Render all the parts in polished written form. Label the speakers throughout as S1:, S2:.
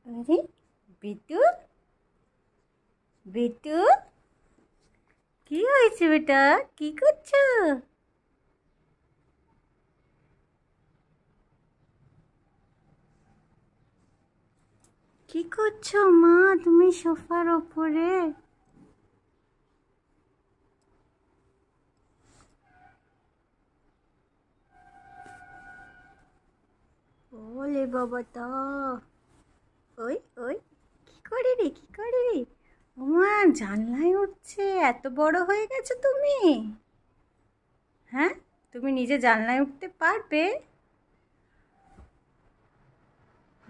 S1: আরে বিট্টু, বিট্টু কি হয়েছে বেটা, কি করছো? কি করছো মা তুমি সোফার ওপরে? ওলে বাবাটা, ওই ওই কি করে রে, কি করে রে? ওমা জানলায় উঠছে, এত বড় হয়ে গেছো তুমি? হ্যাঁ, তুমি নিজে জানলায় উঠতে পারবে?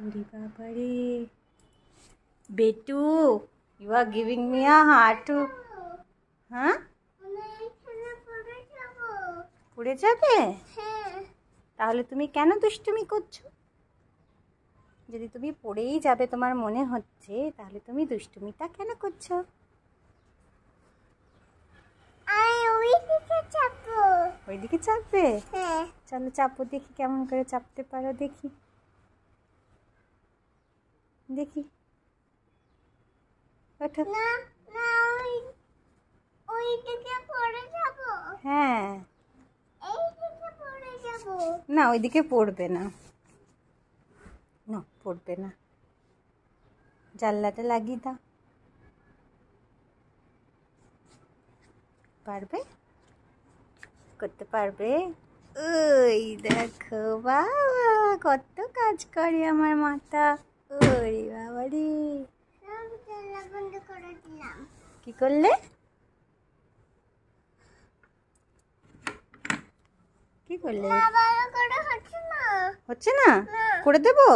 S1: ওরে বাবা রে বেটু, you are giving me a heart. হ্যাঁ, পড়ে যাবে? তাহলে তুমি কেন দুষ্টুমি করছো? যদি তুমি পড়েই যাবে তোমার মনে হচ্ছে, তাহলে তুমি দুষ্টুমিটা কেন করছো? ওইদিকে চাপবে? চলো চাপো দেখি, কেমন করে চাপতে পারো দেখি, দেখি ওঠো। হ্যাঁ, না ওইদিকে পড়বে না, না পড়বে না, জানলাটা লাগিয়ে দাও। পারবে, করতে পারবে? ওই দেখো বাবা, কত কাজ করে আমার মাথা। ওরে বাবা রে, কি করলে, কি করলে? হচ্ছে না, করে দেবো।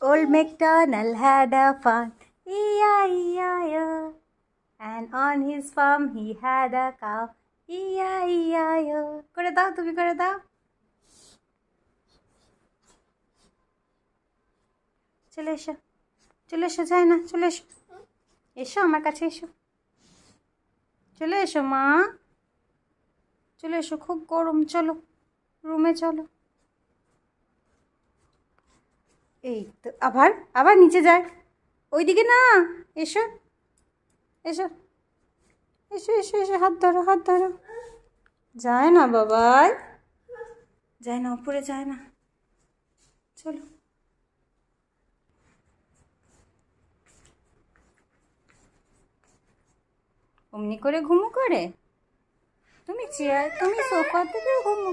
S1: Old MacDonald had a farm, E-I-E-I-O, and on his farm he had a cow, E-I-E-I-O. করে দাও, তুমি করে দাও। চলে এসো, চলে এসো, যায় না, চলে এসো, এসো আমার কাছে এসো, চলে এসো মা, চলে এসো, খুব গরম, চলো রুমে চলো। এই তো আবার আবার নিচে যায়, ওইদিকে না, এসো এসো এসো এসো এসো, হাত ধরো, হাত ধরো। যায় না বাবাই, যায় না, উপরে যায় না, চলো। অমনি করে ঘুমো করে? তুমি চেয়ার, তুমি সোফা থেকে ঘুমো।